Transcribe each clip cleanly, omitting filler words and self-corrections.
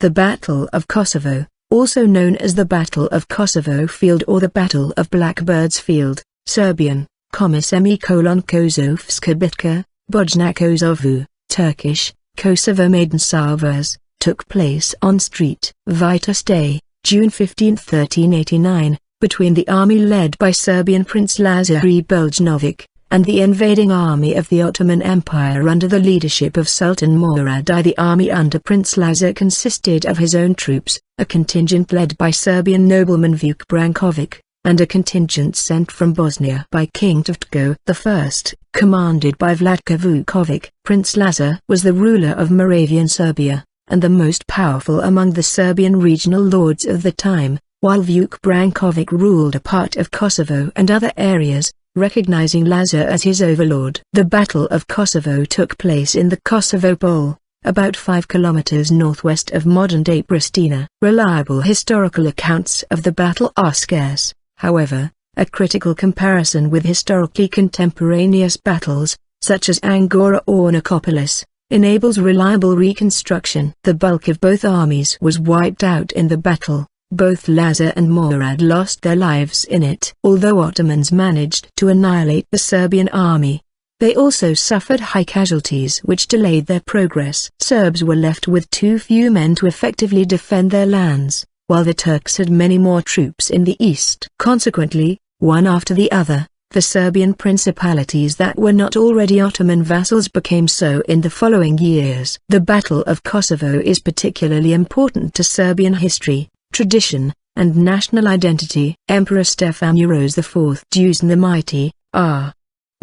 The Battle of Kosovo, also known as the Battle of Kosovo Field or the Battle of Blackbird's Field, Serbian, Kosovska bitka, Bosnia Kosovu, Turkish, Kosova Meydan Savaşı, took place on Street Vitus Day, June 15, 1389, between the army led by Serbian Prince Lazar Hrebeljanović, and the invading army of the Ottoman Empire under the leadership of Sultan Murad I. The army under Prince Lazar consisted of his own troops, a contingent led by Serbian nobleman Vuk Branković, and a contingent sent from Bosnia by King Tvrtko I, commanded by Vlatko Vuković. Prince Lazar was the ruler of Moravian Serbia, and the most powerful among the Serbian regional lords of the time, while Vuk Branković ruled a part of Kosovo and other areas, recognizing Lazar as his overlord. The Battle of Kosovo took place in the Kosovo Polje, about 5 kilometers northwest of modern-day Pristina. Reliable historical accounts of the battle are scarce, however. A critical comparison with historically contemporaneous battles, such as Angora or Nicopolis, enables reliable reconstruction. The bulk of both armies was wiped out in the battle. Both Lazar and Murad lost their lives in it. Although Ottomans managed to annihilate the Serbian army, they also suffered high casualties which delayed their progress. Serbs were left with too few men to effectively defend their lands, while the Turks had many more troops in the east. Consequently, one after the other, the Serbian principalities that were not already Ottoman vassals became so in the following years. The Battle of Kosovo is particularly important to Serbian history, tradition, and national identity. Emperor Stefan Uroš IV Dušan the Mighty, r.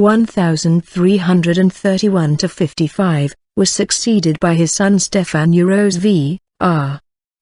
1331–55, was succeeded by his son Stefan Uroš V, r.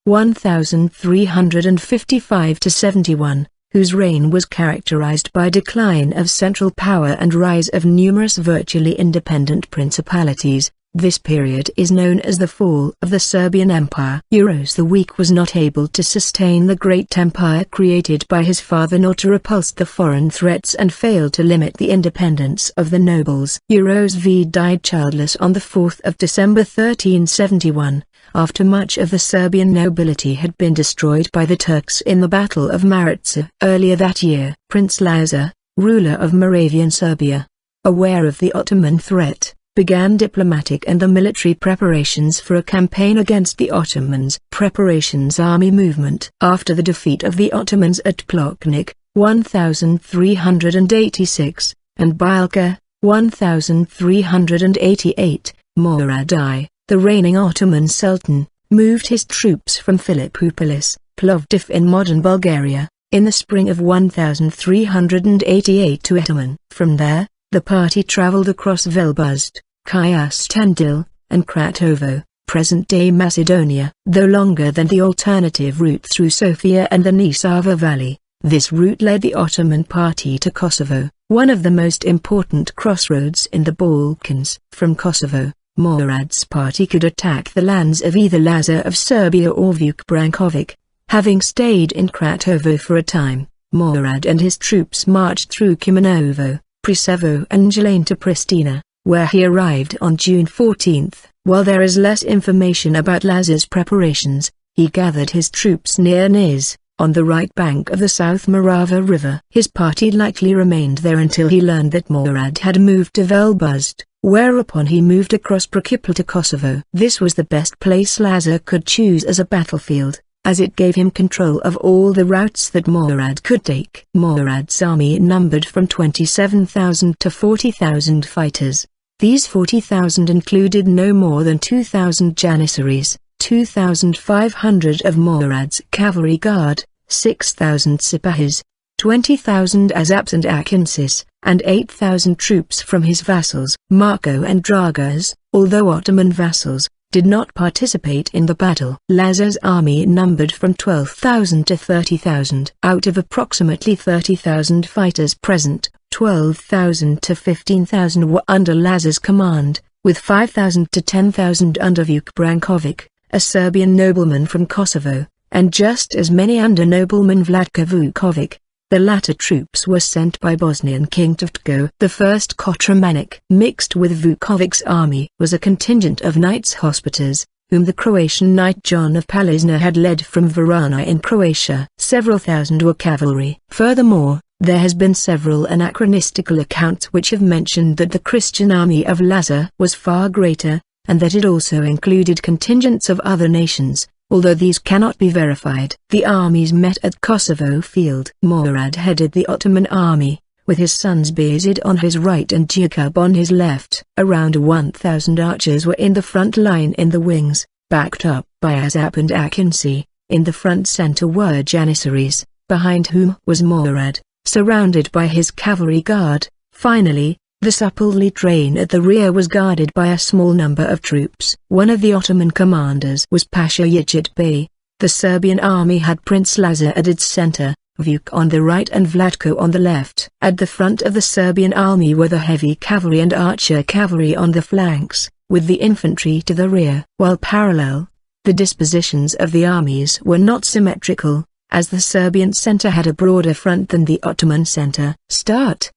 1355–71, whose reign was characterized by decline of central power and rise of numerous virtually independent principalities. This period is known as the fall of the Serbian Empire. Uroš the Weak was not able to sustain the great empire created by his father nor to repulse the foreign threats and failed to limit the independence of the nobles. Uroš V died childless on the 4th of December 1371, after much of the Serbian nobility had been destroyed by the Turks in the Battle of Maritsa. Earlier that year, Prince Lazar, ruler of Moravian Serbia, aware of the Ottoman threat, began diplomatic and the military preparations for a campaign against the Ottomans. Preparations army movement. After the defeat of the Ottomans at Pločnik, 1386, and Bielka, 1388, Murad I, the reigning Ottoman Sultan, moved his troops from Philippopolis, Plovdiv in modern Bulgaria, in the spring of 1388 to Ottoman. From there, the party traveled across Velbuzd, Kyustendil, and Kratovo, present-day Macedonia. Though longer than the alternative route through Sofia and the Nisava Valley, this route led the Ottoman party to Kosovo, one of the most important crossroads in the Balkans. From Kosovo, Murad's party could attack the lands of either Lazar of Serbia or Vuk Branković. Having stayed in Kratovo for a time, Murad and his troops marched through Kumanovo, Preševo and Jelane to Pristina, where he arrived on June 14. While there is less information about Lazar's preparations, he gathered his troops near Nis, on the right bank of the South Morava River. His party likely remained there until he learned that Murad had moved to Velbuzd, whereupon he moved across Prekipel to Kosovo. This was the best place Lazar could choose as a battlefield, as it gave him control of all the routes that Murad could take. Murad's army numbered from 27,000 to 40,000 fighters. These 40,000 included no more than 2,000 Janissaries, 2,500 of Murad's cavalry guard, 6,000 Sipahis, 20,000 Azaps and Akinsis, and 8,000 troops from his vassals. Marko and Dragas, although Ottoman vassals, did not participate in the battle. Lazar's army numbered from 12,000 to 30,000. Out of approximately 30,000 fighters present, 12,000 to 15,000 were under Lazar's command, with 5,000 to 10,000 under Vuk Branković, a Serbian nobleman from Kosovo, and just as many under nobleman Vlatko Vuković. The latter troops were sent by Bosnian King Tvrtko I. Kotromanic. Mixed with Vukovic's army was a contingent of knights hospiters, whom the Croatian knight John of Palizna had led from Varana in Croatia. Several thousand were cavalry. Furthermore, there has been several anachronistical accounts which have mentioned that the Christian army of Lazar was far greater, and that it also included contingents of other nations, although these cannot be verified. The armies met at Kosovo Field. Murad headed the Ottoman army, with his sons Bayezid on his right and Jakub on his left. Around 1,000 archers were in the front line in the wings, backed up by Azap and Akinci. In the front center were Janissaries, behind whom was Murad, surrounded by his cavalry guard. Finally, the Supple train at the rear was guarded by a small number of troops. One of the Ottoman commanders was Pasha Yigit Bey. The Serbian army had Prince Lazar at its center, Vuk on the right and Vlatko on the left. At the front of the Serbian army were the heavy cavalry and archer cavalry on the flanks, with the infantry to the rear. While parallel, the dispositions of the armies were not symmetrical, as the Serbian center had a broader front than the Ottoman center.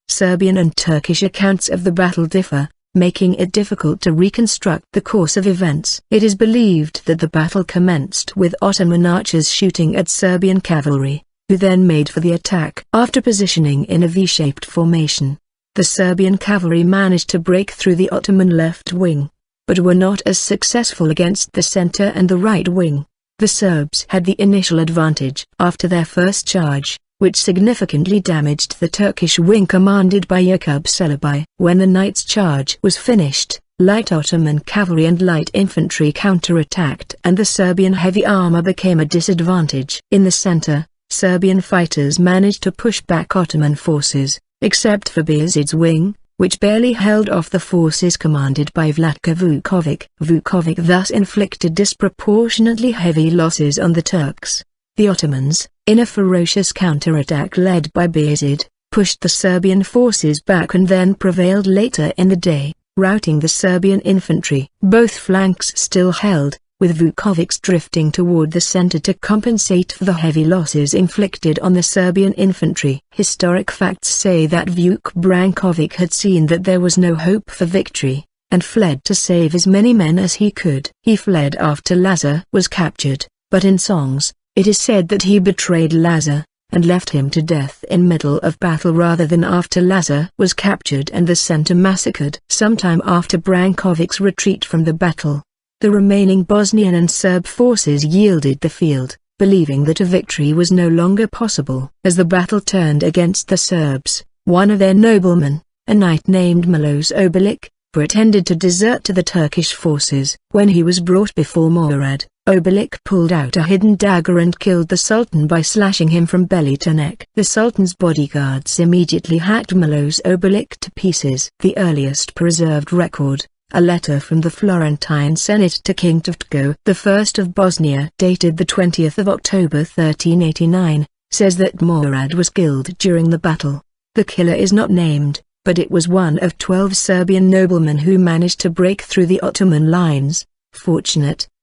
Serbian and Turkish accounts of the battle differ, making it difficult to reconstruct the course of events. It is believed that the battle commenced with Ottoman archers shooting at Serbian cavalry, who then made for the attack. After positioning in a V-shaped formation, the Serbian cavalry managed to break through the Ottoman left wing, but were not as successful against the center and the right wing. The Serbs had the initial advantage after their first charge, which significantly damaged the Turkish wing commanded by Jakub Celebi. When the night's charge was finished, light Ottoman cavalry and light infantry counterattacked and the Serbian heavy armor became a disadvantage. In the center, Serbian fighters managed to push back Ottoman forces, except for Bayezid's wing, which barely held off the forces commanded by Vlatko Vuković. Vuković thus inflicted disproportionately heavy losses on the Turks. The Ottomans, in a ferocious counterattack led by Bayezid, pushed the Serbian forces back and then prevailed later in the day, routing the Serbian infantry. Both flanks still held, with Vuković drifting toward the center to compensate for the heavy losses inflicted on the Serbian infantry. Historic facts say that Vuk Branković had seen that there was no hope for victory, and fled to save as many men as he could. He fled after Lazar was captured, but in songs, it is said that he betrayed Lazar, and left him to death in middle of battle rather than after Lazar was captured and the center massacred. Sometime after Brankovic's retreat from the battle, the remaining Bosnian and Serb forces yielded the field, believing that a victory was no longer possible. As the battle turned against the Serbs, one of their noblemen, a knight named Miloš Obilić, pretended to desert to the Turkish forces. When he was brought before Murad, Obilić pulled out a hidden dagger and killed the Sultan by slashing him from belly to neck. The Sultan's bodyguards immediately hacked Miloš Obilić to pieces. The earliest preserved record, a letter from the Florentine Senate to King Tvrtko I of Bosnia dated the 20th of October 1389, says that Murad was killed during the battle. The killer is not named, but it was one of 12 Serbian noblemen who managed to break through the Ottoman lines.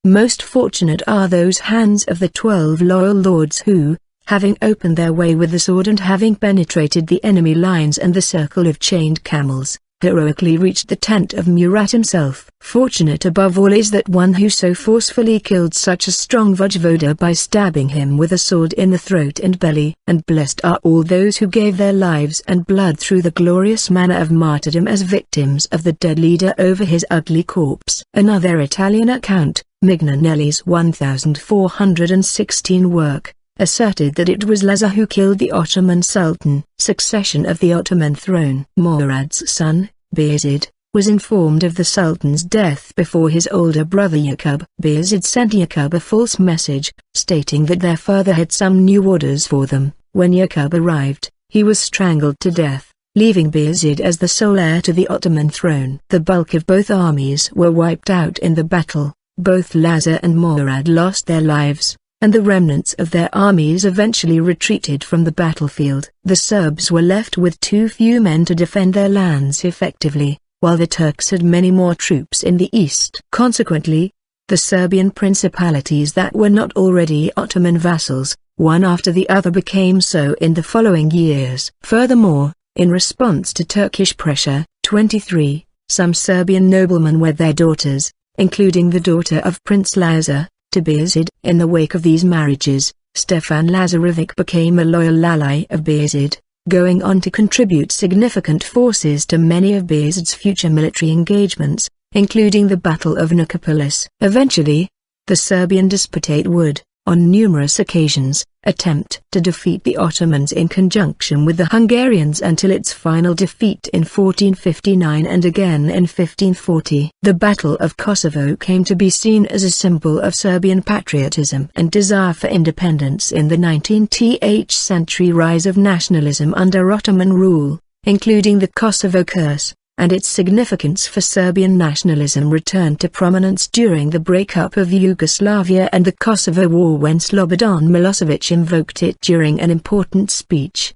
Most fortunate are those hands of the 12 loyal lords who, having opened their way with the sword and having penetrated the enemy lines and the circle of chained camels, heroically reached the tent of Murat himself. Fortunate above all is that one who so forcefully killed such a strong vojevoda by stabbing him with a sword in the throat and belly. And blessed are all those who gave their lives and blood through the glorious manner of martyrdom as victims of the dead leader over his ugly corpse. Another Italian account, Mignonelli's 1416 work, asserted that it was Lazar who killed the Ottoman Sultan. Succession of the Ottoman throne. Murad's son, Bayezid, was informed of the Sultan's death before his older brother Jakub. Bayezid sent Jakub a false message, stating that their father had some new orders for them. When Jakub arrived, he was strangled to death, leaving Bayezid as the sole heir to the Ottoman throne. The bulk of both armies were wiped out in the battle. Both Lazar and Murad lost their lives, and the remnants of their armies eventually retreated from the battlefield. The Serbs were left with too few men to defend their lands effectively, while the Turks had many more troops in the east. Consequently, the Serbian principalities that were not already Ottoman vassals, one after the other became so in the following years. Furthermore, in response to Turkish pressure, some Serbian noblemen wed their daughters, including the daughter of Prince Lazar, to Bayezid. In the wake of these marriages, Stefan Lazarević became a loyal ally of Bayezid, going on to contribute significant forces to many of Bayezid's future military engagements, including the Battle of Nicopolis. Eventually, the Serbian despotate would, on numerous occasions, attempt to defeat the Ottomans in conjunction with the Hungarians until its final defeat in 1459 and again in 1540. The Battle of Kosovo came to be seen as a symbol of Serbian patriotism and desire for independence in the 19th century rise of nationalism under Ottoman rule, including the Kosovo Curse, and its significance for Serbian nationalism returned to prominence during the breakup of Yugoslavia and the Kosovo War when Slobodan Milosevic invoked it during an important speech.